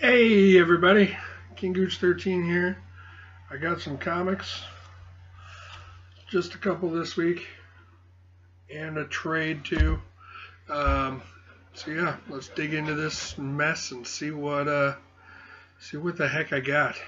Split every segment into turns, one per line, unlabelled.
Hey everybody, King Gooch 13 here. I got some comics, just a couple this week, and a trade too. So yeah, let's dig into this mess and see what the heck I got.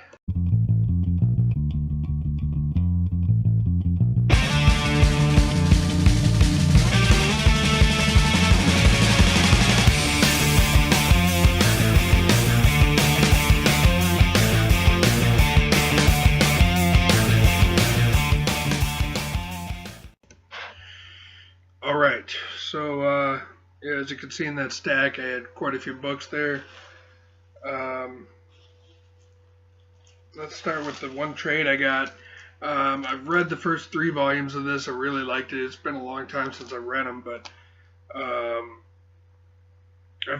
Alright, so yeah, as you can see in that stack, I had quite a few books there. Let's start with the one trade I got. I've read the first 3 volumes of this. I really liked it. It's been a long time since I read them, but I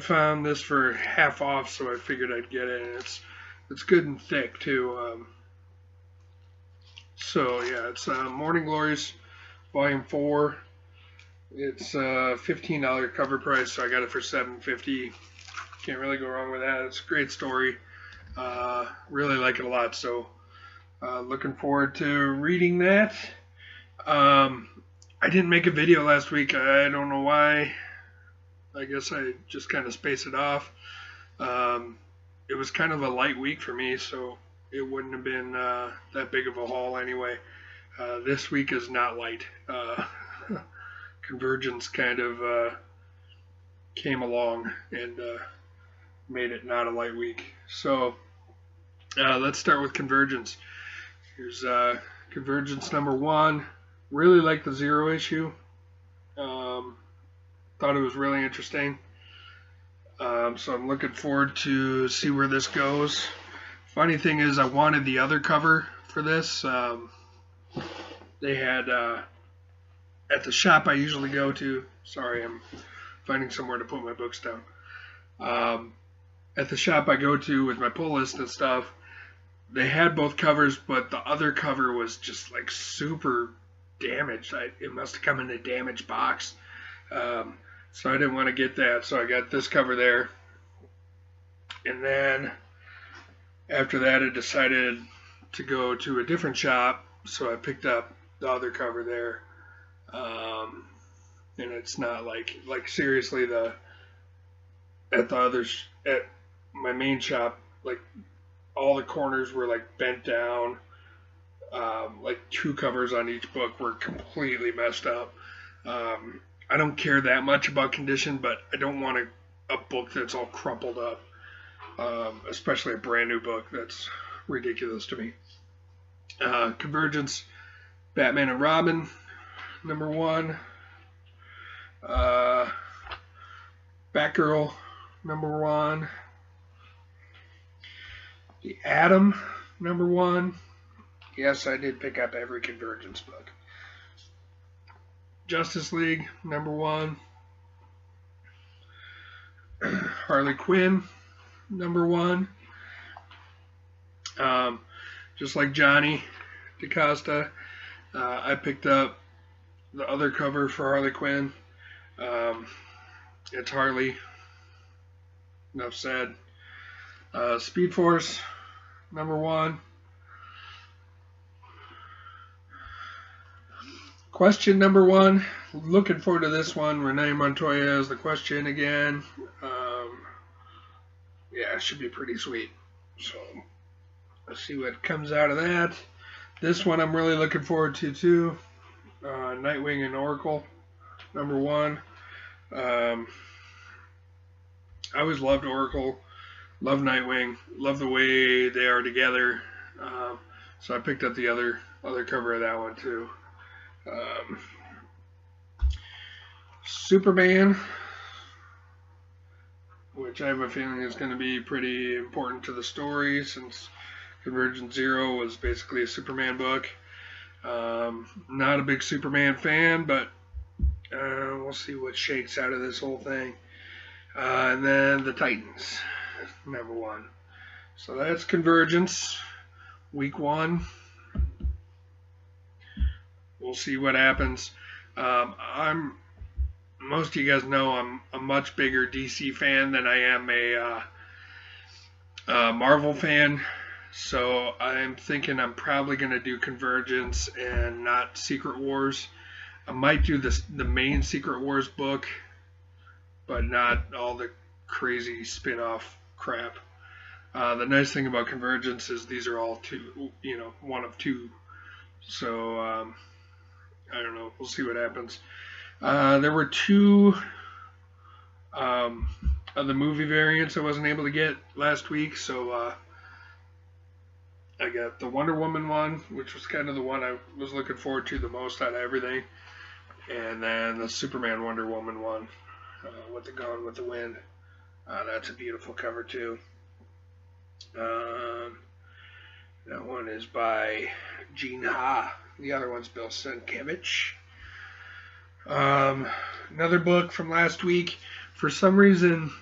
found this for half off, so I figured I'd get it. And it's good and thick too. So yeah, it's Morning Glories, Volume 4. It's $15 cover price, so I got it for $7.50. Can't really go wrong with that. It's a great story. Really like it a lot, so looking forward to reading that. I didn't make a video last week. I don't know why. I guess I just kind of spaced it off. It was kind of a light week for me, so it wouldn't have been that big of a haul anyway. This week is not light. Convergence kind of came along and made it not a light week. So let's start with Convergence. Here's Convergence number 1. Really like the 0 issue. Thought it was really interesting. So I'm looking forward to see where this goes. Funny thing is, I wanted the other cover for this. They had at the shop I usually go to. Sorry, I'm finding somewhere to put my books down. At the shop I go to with my pull list and stuff, they had both covers, but the other cover was just like super damaged. It must have come in a damaged box. So I didn't want to get that, so I got this cover there. And then after that, I decided to go to a different shop, so I picked up the other cover there. And it's not like seriously, at my main shop, like all the corners were like bent down. Like 2 covers on each book were completely messed up. I don't care that much about condition, but I don't want a book that's all crumpled up, especially a brand new book. That's ridiculous to me. Convergence, Batman and Robin, number 1. Batgirl, number 1. The Atom, number 1. Yes, I did pick up every Convergence book. Justice League, number 1. Harley Quinn, number 1. Just like Johnny DaCosta, I picked up the other cover for Harley Quinn. It's Harley. Enough said. Speed Force, number 1. Question number 1. Looking forward to this one. Renee Montoya is the Question again. Yeah, it should be pretty sweet. So let's see what comes out of that. This one I'm really looking forward to too. Nightwing and Oracle, number 1. I always loved Oracle, love Nightwing, love the way they are together. So I picked up the other cover of that one too. Superman, which I have a feeling is going to be pretty important to the story, since Convergence 0 was basically a Superman book. Not a big Superman fan, but we'll see what shakes out of this whole thing. And then the Titans, number 1. So that's Convergence, week 1. We'll see what happens. Most of you guys know I'm a much bigger DC fan than I am Marvel fan, so I'm thinking I'm probably gonna do Convergence and not Secret Wars. I might do the main Secret Wars book, but not all the crazy spin-off crap. The nice thing about Convergence is these are all two, one of two. So I don't know. We'll see what happens. There were two of the movie variants I wasn't able to get last week, so I got the Wonder Woman one, which was kind of the one I was looking forward to the most out of everything, and then the Superman Wonder Woman one with the Gone with the Wind. That's a beautiful cover too. That one is by Gene Ha. The other one's Bill Sienkiewicz. Another book from last week. For some reason,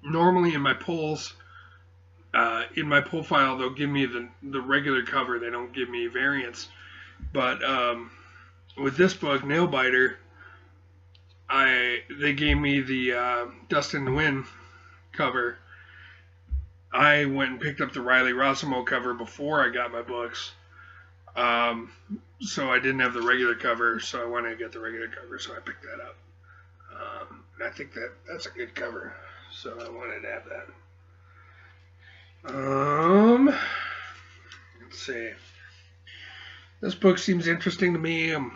normally in my polls, in my poll file, they'll give me the regular cover. They don't give me variants. But with this book, Nailbiter, they gave me the Dust in the Wind cover. I went and picked up the Riley Rossimo cover before I got my books. So I didn't have the regular cover, so I wanted to get the regular cover, so I picked that up. And I think that's a good cover, so I wanted to have that. Let's see. This book seems interesting to me. I'm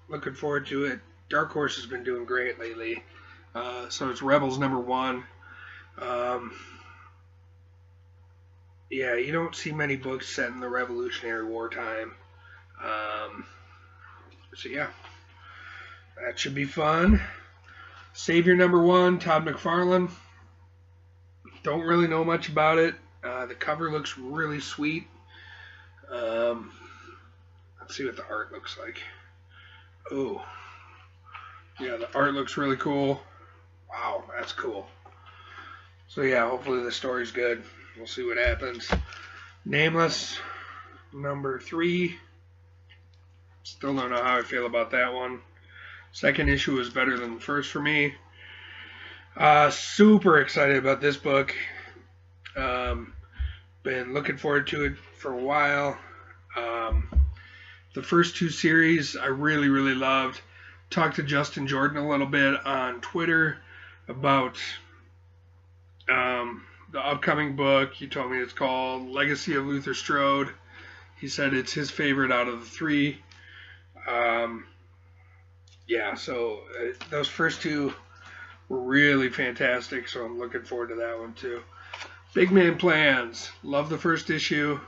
looking forward to it. Dark Horse has been doing great lately. So it's Rebels #1. Yeah, you don't see many books set in the Revolutionary War time. So yeah, that should be fun. Savior #1, Todd McFarlane. Don't really know much about it. The cover looks really sweet. Let's see what the art looks like. Oh, yeah, the art looks really cool. Wow, that's cool. So yeah, hopefully the story's good. We'll see what happens. Nameless #3. Still don't know how I feel about that one. Second issue was better than the first for me. Super excited about this book. Been looking forward to it for a while. The first two series I really, really loved. Talked to Justin Jordan a little bit on Twitter about the upcoming book. He told me it's called Legacy of Luther Strode. He said it's his favorite out of the three. Yeah, so those first two were really fantastic, so I'm looking forward to that one too. Big Man Plans. Love the first issue.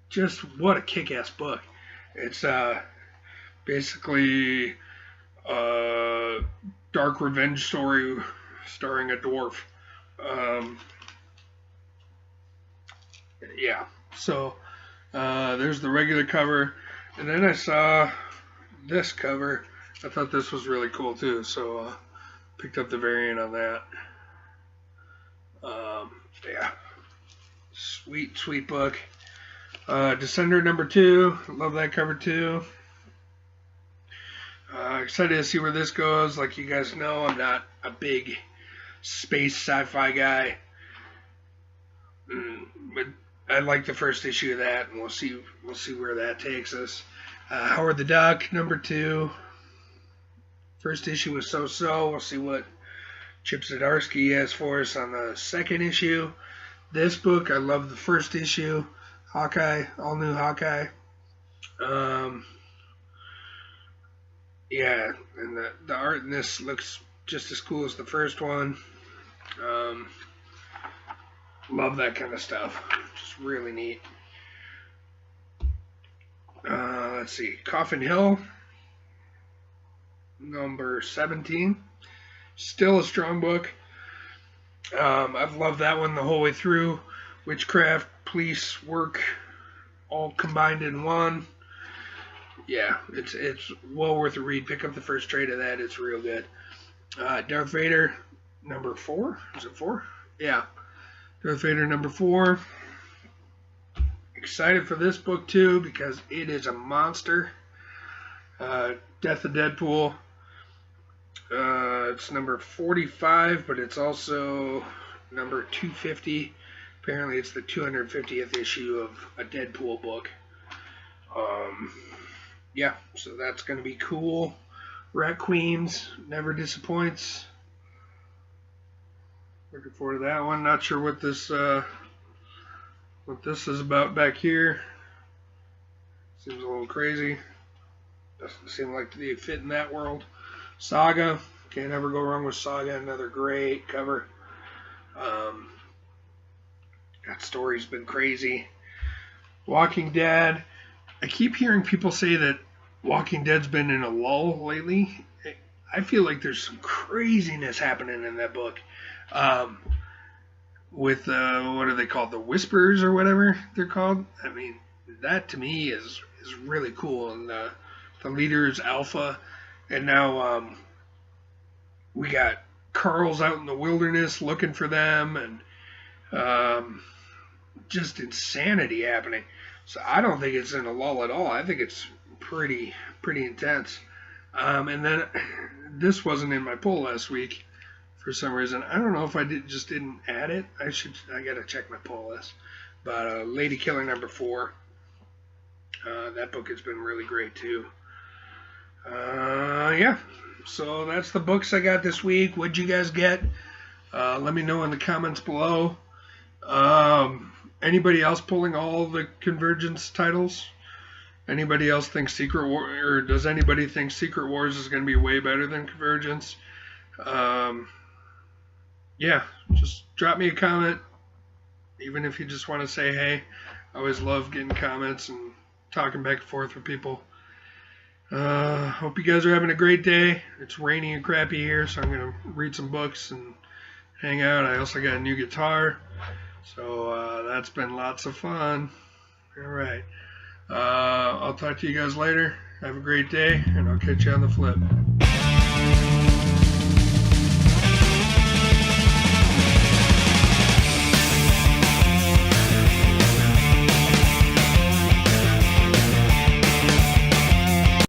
Just what a kick-ass book. It's basically a dark revenge story starring a dwarf. Yeah, so there's the regular cover. And then I saw this cover. I thought this was really cool too, so picked up the variant on that. Yeah, sweet, sweet book. Descender #2. Love that cover too. Excited to see where this goes. Like you guys know, I'm not a big space sci-fi guy, but I like the first issue of that, and we'll see where that takes us. Howard the Duck #2. First issue was so-so. We'll see what Chip Zdarsky has for us on the second issue. This book, I love the first issue. Hawkeye, all new Hawkeye. Yeah, and the art in this looks just as cool as the first one. Love that kind of stuff. Just really neat. Let's see. Coffin Hill #17. Still a strong book. I've loved that one the whole way through. Witchcraft, police work, all combined in one. Yeah, it's well worth a read. Pick up the first trade of that. It's real good. Darth Vader #4. Is it 4? Yeah. Darth Vader #4. Excited for this book too because it is a monster. Death of Deadpool. It's number 45, but it's also number 250. Apparently, it's the 250th issue of a Deadpool book. Yeah, so that's going to be cool. Requiems never disappoints. Looking forward to that one. Not sure what this is about back here. Seems a little crazy. Doesn't seem like they fit in that world. Saga, can't ever go wrong with Saga. Another great cover. That story's been crazy. Walking Dead. I keep hearing people say that Walking Dead's been in a lull lately. I feel like there's some craziness happening in that book. With what are they called? The Whispers or whatever they're called. I mean, that to me is really cool. And the leader is Alpha, and now we got Carl's out in the wilderness looking for them, and just insanity happening. So I don't think it's in a lull at all. I think it's pretty intense. And then this wasn't in my poll last week for some reason. I don't know if I just didn't add it. I gotta check my poll list. But Lady Killer number 4. That book has been really great too. Yeah. So that's the books I got this week. What'd you guys get? Let me know in the comments below. Anybody else pulling all the Convergence titles? Anybody else think Secret War, or does anybody think Secret Wars is going to be way better than Convergence? Yeah, just drop me a comment, even if you just want to say hey. I always love getting comments and talking back and forth with people. Hope you guys are having a great day. It's rainy and crappy here, so I'm going to read some books and hang out. I also got a new guitar, so that's been lots of fun. All right. I'll talk to you guys later. Have a great day, and I'll catch you on the flip.